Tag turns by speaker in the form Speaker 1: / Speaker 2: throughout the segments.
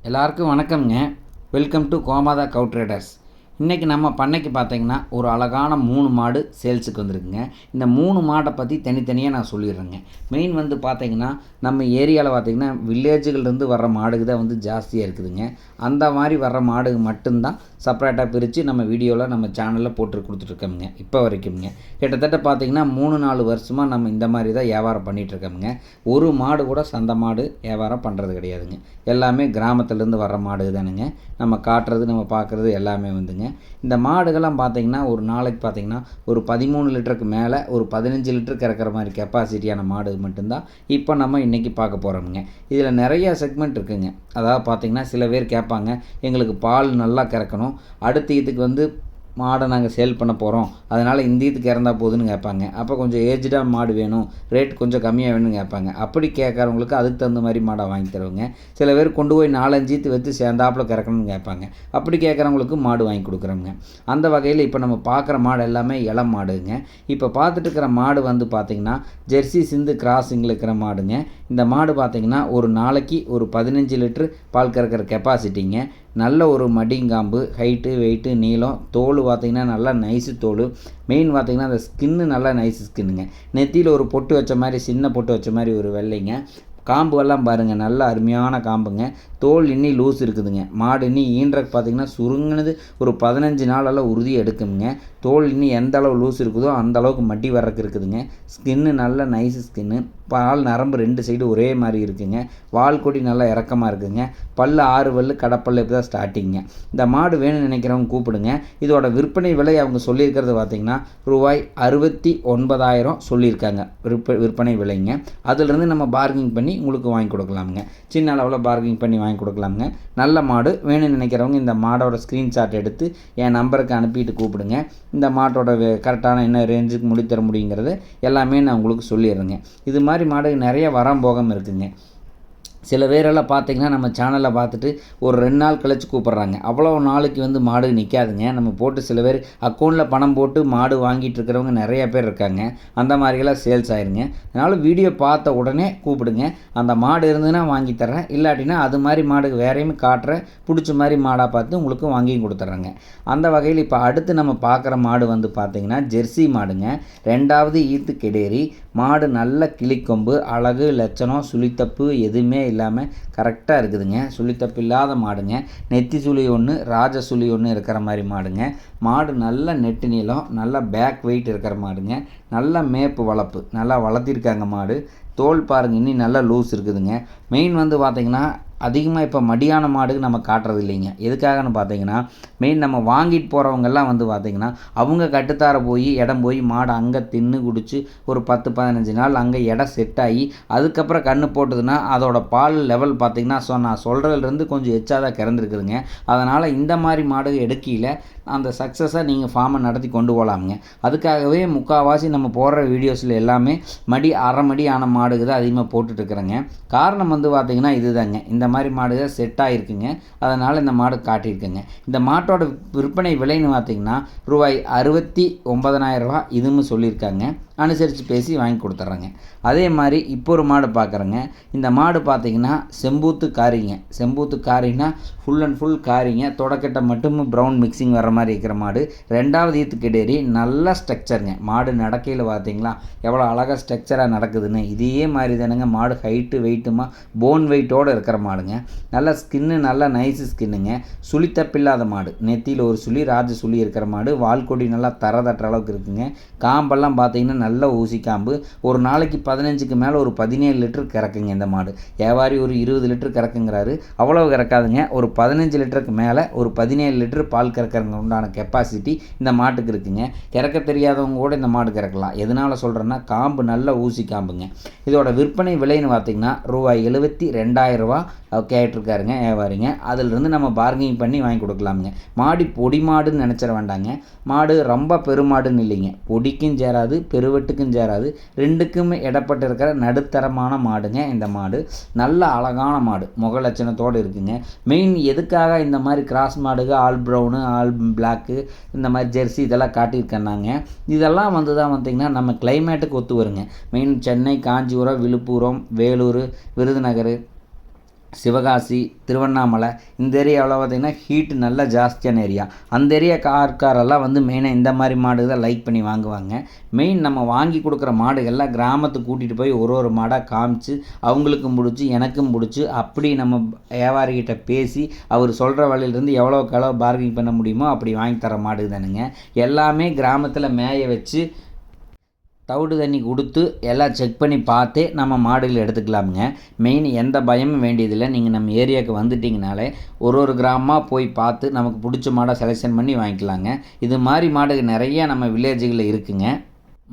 Speaker 1: எல்லாருக்கும் வணக்கம்ங்க. Welcome to Gomatha Kaur traders. இன்றைக்கி நம்ம பண்ணைக்கு பார்த்தீங்கன்னா ஒரு அழகான 3 மாடு சேல்ஸுக்கு வந்திருக்குங்க. இந்த 3 மாடை பற்றி தனித்தனியாக நான் சொல்லிடுறேங்க. மெயின் வந்து பார்த்தீங்கன்னா நம்ம ஏரியாவில் பார்த்தீங்கன்னா வில்லேஜுகள்லேருந்து வர்ற மாடுக்கு தான் வந்து ஜாஸ்தியாக இருக்குதுங்க. அந்த மாதிரி வர்ற மாடுக்கு மட்டும்தான் செப்பரேட்டாக பிரித்து நம்ம வீடியோவில் நம்ம சேனலில் போட்டு கொடுத்துட்ருக்கோமுங்க. இப்போ வரைக்கும்ங்க கிட்டத்தட்ட பார்த்தீங்கன்னா 3-4 வருஷமாக நம்ம இந்த மாதிரி தான் வியாபாரம் பண்ணிகிட்ருக்கோமுங்க. ஒரு மாடு கூட சந்தை மாடு வியாபாரம் பண்ணுறது கிடையாதுங்க. எல்லாமே கிராமத்துலேருந்து வர்ற மாடு தானுங்க. நம்ம காட்டுறது நம்ம பார்க்குறது எல்லாமே வந்துங்க. இந்த மாடுகள்லாம் பார்த்திங்கன்னா ஒரு நாளைக்கு பார்த்திங்கன்னா ஒரு 13 லிட்டருக்கு மேலே ஒரு 15 லிட்டருக்கு இறக்குற மாதிரி கெப்பாசிட்டியான மாடு மட்டும்தான் இப்போ நம்ம இன்றைக்கி பார்க்க போகிறோமுங்க. இதில் நிறைய செக்மெண்ட் இருக்குதுங்க. அதாவது பார்த்திங்கன்னா சில பேர் கேட்பாங்க, எங்களுக்கு பால் நல்லா கறக்கணும், அடுத்த இதுக்கு வந்து மாடை நாங்கள் சேல் பண்ண போகிறோம், அதனால் இந்த இதுக்கு இறந்தா போகுதுன்னு கேட்பாங்க. அப்போ கொஞ்சம் ஏஜ்டாக மாடு வேணும், ரேட் கொஞ்சம் கம்மியாக வேணும்னு கேட்பாங்க. அப்படி கேட்குறவங்களுக்கு அதுக்கு தகுந்த மாதிரி மாடை வாங்கி தருவாங்க. சில பேர் கொண்டு போய் 4-5 ஈத்து வச்சு சேர்ந்தாப்பில் கறக்கணும்னு கேட்பாங்க. அப்படி கேட்குறவங்களுக்கு மாடு வாங்கி கொடுக்குறோங்க. அந்த வகையில் இப்போ நம்ம பார்க்குற மாடு எல்லாமே இளம் மாடுங்க. இப்போ பார்த்துட்டு இருக்கிற மாடு வந்து பார்த்திங்கன்னா ஜெர்சி சிந்து கிராஸிங்கில் இருக்கிற மாடுங்க. இந்த மாடு பார்த்திங்கன்னா ஒரு நாளைக்கு ஒரு 15 லிட்டரு பால் கறக்கிற கெப்பாசிட்டிங்க. நல்ல ஒரு மடிங்காம்பு, ஹைட்டு, வெயிட்டு, நீளம், தோல் பார்த்திங்கன்னா நல்லா நைஸு தோல். மெயின் பார்த்திங்கன்னா அந்த ஸ்கின்னு நல்லா நைஸு ஸ்கின்னுங்க. நெத்தியில் ஒரு பொட்டு வச்ச மாதிரி, சின்ன பொட்டு வச்ச மாதிரி ஒரு வெள்ளைங்க. காம்புகள்லாம் பாருங்கள், நல்ல அருமையான காம்புங்க. தோல் இன்னி லூஸ் இருக்குதுங்க. மாடு இன்னி ஈன்றக்கு பார்த்திங்கன்னா சுருங்கினது ஒரு 15 நாளெல்லாம் உறுதி எடுக்குங்க. தோல் இன்னி எந்த அளவு லூஸ் இருக்குதோ அந்த அளவுக்கு மட்டி வர்றக்கு இருக்குதுங்க. ஸ்கின்னு நல்ல நைஸு ஸ்கின்னு. பால் நரம்பு 2 சைடு ஒரே மாதிரி இருக்குங்க. வால் கொடி நல்லா இறக்கமாக இருக்குதுங்க. பல்லு 6 பல்லு, கடைப்பல்லு இப்போ தான் ஸ்டார்டிங்க. இந்த மாடு வேணும்னு நினைக்கிறவங்க கூப்பிடுங்க. இதோட விற்பனை விலை அவங்க சொல்லியிருக்கிறது பார்த்திங்கன்னா ரூபாய் 69,000 சொல்லியிருக்காங்க விற்பனை விலைங்க. அதிலிருந்து நம்ம பார்கிங் பண்ணி உங்களுக்கு வாங்கி கொடுக்கலாமுங்க. சின்ன அளவில் பார்கிங் பண்ணி வாங்கி கொடுக்கலாமுங்க. நல்ல மாடு வேணும்னு நினைக்கிறவங்க இந்த மாடோட ஸ்க்ரீன்ஷாட் எடுத்து என் நம்பருக்கு அனுப்பிட்டு கூப்பிடுங்க. இந்த மாட்டோட கரெக்டான என்ன ரேஞ்சுக்கு முடித்தர முடியுங்கிறது எல்லாமே நான் உங்களுக்கு சொல்லிடுறேங்க. இது மாதிரி மாடு நிறைய வரம் போகம் இருக்குங்க. சில பேரெல்லாம் பார்த்திங்கன்னா நம்ம சேனலில் பார்த்துட்டு ஒரு 2 நாள் கழித்து கூப்பிட்றாங்க. அவ்வளோ நாளைக்கு வந்து மாடு நிற்காதுங்க. நம்ம போட்டு சில பேர் அக்கௌண்ட்டில் பணம் போட்டு மாடு வாங்கிட்டு இருக்கிறவங்க நிறைய பேர் இருக்காங்க. அந்த மாதிரியெல்லாம் சேல்ஸ் ஆயிருங்க. அதனால் வீடியோ பார்த்த உடனே கூப்பிடுங்க. அந்த மாடு இருந்ததுன்னா வாங்கி தர்றேன், இல்லாட்டினா அது மாதிரி மாடு வேறையுமே காட்டுறேன். பிடிச்ச மாதிரி மாடாக பார்த்து உங்களுக்கு வாங்கியும் கொடுத்துட்றேங்க. அந்த வகையில் இப்போ அடுத்து நம்ம பார்க்குற மாடு வந்து பார்த்திங்கன்னா ஜெர்சி மாடுங்க. 2வது ஈத்து கெடேரி மாடு. நல்ல கிளிக்கொம்பு, அழகு, லட்சணம், சுழித்தப்பு எதுவுமே இல்லாமல் கரெக்டாக இருக்குதுங்க. சுழித்தப்பு இல்லாத மாடுங்க. நெத்தி சுழி ஒன்று, ராஜ சுழி ஒன்று இருக்கிற மாதிரி மாடுங்க. மாடு நல்ல நெட்டு நீளம், நல்ல பேக் வெயிட் இருக்கிற மாடுங்க. நல்ல மேப்பு வளர்ப்பு, நல்லா வளர்த்திருக்காங்க மாடு. தோல் பாருங்கள், இன்னும் நல்லா லூஸ் இருக்குதுங்க. மெயின் வந்து பார்த்திங்கன்னா அதிகமாக இப்போ மடியான மாடுக்கு நம்ம காட்டுறது இல்லைங்க. எதுக்காகன்னு பார்த்தீங்கன்னா மெயின் நம்ம வாங்கிட்டு போகிறவங்கெல்லாம் வந்து பார்த்திங்கன்னா அவங்க கட்டுத்தார போய் இடம் போய் மாடு அங்கே தின்னு குடித்து ஒரு 10-15 நாள் அங்கே இடம் செட் ஆகி அதுக்கப்புறம் கன்று போட்டதுன்னா அதோட பால் லெவல் பார்த்திங்கன்னா நான் சொல்கிறதுலேருந்து கொஞ்சம் எச்சாதான் கிறந்துருக்குதுங்க. அதனால் இந்த மாதிரி மாடு எடுக்கையில் அந்த சக்ஸஸாக நீங்கள் ஃபார்மை நடத்தி கொண்டு போகலாமுங்க. அதுக்காகவே முக்கால்வாசி நம்ம போடுற வீடியோஸில் எல்லாமே மடி அரை மடி ஆன மாடுக்கு தான் அதிகமாக போட்டுட்ருக்குறேங்க. காரணம் வந்து பார்த்திங்கன்னா இதுதாங்க, இந்த மாதிரி மாடு தான் செட் ஆகிருக்குங்க. அதனால் இந்த மாடு காட்டியிருக்குங்க. இந்த மாட்டோட விற்பனை விலைன்னு பார்த்திங்கன்னா ரூபாய் 69,000 இதுவும் சொல்லியிருக்காங்க. அனுசரித்து பேசி வாங்கி கொடுத்துட்றேங்க. அதே மாதிரி இப்போ ஒரு மாடு பார்க்குறேங்க. இந்த மாடு பார்த்திங்கன்னா செம்பூத்து காரிங்க. செம்பூத்து காரின்னா ஃபுல் அண்ட் ஃபுல் காரிங்க. தொடக்கட்டை மட்டும் ப்ரௌன் மிக்சிங் வர மாதிரி இருக்கிற மாடு. 2வது ஈத்து கெடேரி. நல்ல ஸ்ட்ரக்சருங்க. மாடு நடக்கையில் பார்த்திங்களா எவ்வளோ அழகாக ஸ்ட்ரக்சராக நடக்குதுன்னு. இதே மாதிரி தானுங்க மாடு. ஹைட்டு வெயிட்டுமா போன் வெயிட்டோடு இருக்கிற மாடுங்க. நல்ல ஸ்கின்னு, நல்ல நைஸு ஸ்கின்னுங்க. சுழித்தப்பில்லாத மாடு. நெத்தியில் ஒரு சுழி, ராஜ சுழி இருக்கிற மாடு. வால்கொடி நல்லா தட்டுற அளவுக்கு இருக்குங்க. காம்பெல்லாம் பார்த்திங்கன்னா நல்ல ஊசி காம்பு. ஒரு நாளைக்கு 15க்கு மேலே ஒரு 17 லிட்டர் கறக்குங்க இந்த மாடு. வியாபாரி ஒரு 20 லிட்டர் கறக்குங்கிறாரு. அவ்வளவு கறக்காதுங்க. ஒரு 15 லிட்டருக்கு மேலே ஒரு 17 லிட்டர் பால் கறக்கிறங்க உண்டான கெப்பாசிட்டி இந்த மாட்டுக்கு இருக்குங்க. கறக்க தெரியாதவங்க கூட இந்த மாடு கறக்கலாம். எதனால் சொல்கிறேன்னா காம்பு நல்ல ஊசி காம்புங்க. இதோட விற்பனை விலைன்னு பார்த்திங்கன்னா ரூபாய் 72,000 கேட்டிருக்காருங்க வியாபாரிங்க. அதிலிருந்து நம்ம பார்கிங் பண்ணி வாங்கி கொடுக்கலாமுங்க. மாடு பொடி மாடுன்னு நினச்சிட வேண்டாங்க. மாடு ரொம்ப பெருமாடுன்னு இல்லைங்க. பொடிக்கும் சேராது, பெருவெட்டுக்கும் சேராது, ரெண்டுக்குமே இடப்பட்டு இருக்கிற நடுத்தரமான மாடுங்க இந்த மாடு. நல்ல அழகான மாடு, முக லட்சணத்தோடு இருக்குங்க. மெயின் எதுக்காக இந்த மாதிரி கிராஸ் மாடுக, ஆல் ப்ரௌனு, ஆல் பிளாக்கு, இந்த மாதிரி ஜெர்சி இதெல்லாம் காட்டியிருக்கேன்னாங்க. இதெல்லாம் வந்து தான் பார்த்திங்கன்னா நம்ம கிளைமேட்டுக்கு ஒத்து வருங்க. மெயின் சென்னை, காஞ்சிபுரம், விழுப்புரம், வேலூர், விருதுநகர், சிவகாசி, திருவண்ணாமலை இந்த ஏரியாவில் பார்த்திங்கன்னா ஹீட்டு நல்லா ஜாஸ்தியான ஏரியா. அந்த ஏரியா காரெல்லாம் வந்து மெயினாக இந்த மாதிரி மாடு தான் லைக் பண்ணி வாங்குவாங்க. மெயின் நம்ம வாங்கி கொடுக்குற மாடுகள்லாம் கிராமத்துக்கு கூட்டிகிட்டு போய் ஒரு மாடாக காமிச்சு அவங்களுக்கும் பிடிச்சி எனக்கும் பிடிச்சி அப்படி நம்ம வியாபாரிகிட்ட பேசி அவர் சொல்கிற வழியிலேருந்து எவ்வளோக்கு எவ்வளோ பார்கிங் பண்ண முடியுமோ அப்படி வாங்கி தர மாடு தானுங்க. எல்லாமே கிராமத்தில் மேய வச்சு தவிடு தண்ணி கொடுத்து எல்லாம் செக் பண்ணி பார்த்தே நம்ம மாடுகளை எடுத்துக்கலாமுங்க. மெயின் எந்த பயமும் வேண்டியதில்லை. நீங்கள் நம்ம ஏரியாவுக்கு வந்துட்டிங்கனாலே ஒரு கிராமமாக போய் பார்த்து நமக்கு பிடிச்ச மாடை செலெக்ஷன் பண்ணி வாங்கிக்கலாங்க. இது மாதிரி மாடுகள் நிறையா நம்ம வில்லேஜுகளில் இருக்குங்க.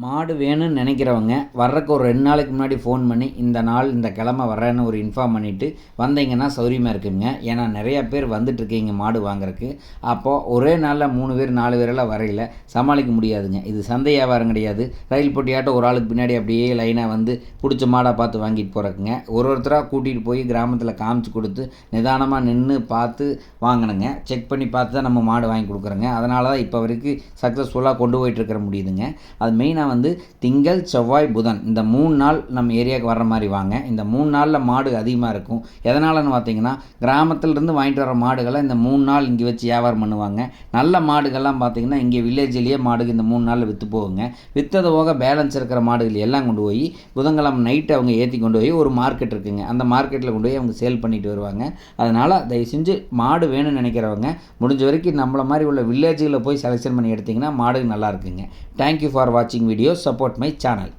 Speaker 1: மாடு வேணும்னு நினைக்கிறவங்க வர்றதுக்கு ஒரு 2 நாளைக்கு முன்னாடி ஃபோன் பண்ணி இந்த நாள் இந்த கிழமை வர்றேன்னு ஒரு இன்ஃபார்ம் பண்ணிவிட்டு வந்தீங்கன்னா சௌரியமாக இருக்குங்க. ஏன்னா நிறையா பேர் வந்துட்டுருக்கீங்க மாடு வாங்குறதுக்கு. அப்போது ஒரே நாளில் 3 பேர் 4 பேரெல்லாம் வரையில் சமாளிக்க முடியாதுங்க. இது சந்தை வியாபாரம் கிடையாது. ரயில் போட்டியாட்டம் ஒரு ஆளுக்கு பின்னாடி அப்படியே லைனாக வந்து பிடிச்ச மாடாக பார்த்து வாங்கிட்டு போகிறக்குங்க. ஒருத்தராக கூட்டிகிட்டு போய் கிராமத்தில் காமிச்சு கொடுத்து நிதானமாக நின்று பார்த்து வாங்கினுங்க. செக் பண்ணி பார்த்து தான் நம்ம மாடு வாங்கி கொடுக்குறோங்க. அதனால தான் இப்போ வரைக்கும் சக்ஸஸ்ஃபுல்லாக கொண்டு போயிட்டுருக்கிற முடியுதுங்க. அது மெயினாக வந்து திங்கள், செவ்வாய், புதன் இந்த 3 நாள் நம்ம ஏரியாவுக்கு வர்ற மாதிரி வாங்க. இந்த 3 நாளில் மாடு அதிகமாக இருக்கும். எதனாலன்னு பார்த்தீங்கன்னா கிராமத்திலிருந்து வாங்கிட்டு வர மாடுகளை இந்த 3 நாள் இங்கே வச்சு வியாபாரம் பண்ணுவாங்க. நல்ல மாடுகள்லாம் பார்த்தீங்கன்னா இங்கே வில்லேஜ்லேயே மாடுக்கு இந்த 3 நாளில் விற்று போகுங்க. விற்றது போக பேலன்ஸ் இருக்கிற மாடுகள் எல்லாம் கொண்டு போய் புதன்கிழமை நைட்டு அவங்க ஏற்றி கொண்டு போய் ஒரு மார்க்கெட் இருக்குங்க. அந்த மார்க்கெட்டில் கொண்டு போய் அவங்க சேல் பண்ணிட்டு வருவாங்க. அதனால் தயவு செஞ்சு மாடு வேணும்னு நினைக்கிறவங்க முடிஞ்ச வரைக்கும் நம்மளை மாதிரி உள்ள வில்லேஜுகளில் போய் செலெக்ஷன் பண்ணி எடுத்திங்கன்னா மாடு நல்லா இருக்குங்க. தேங்க்யூ ஃபார் வாட்சிங் வீடியோ. Support my channel.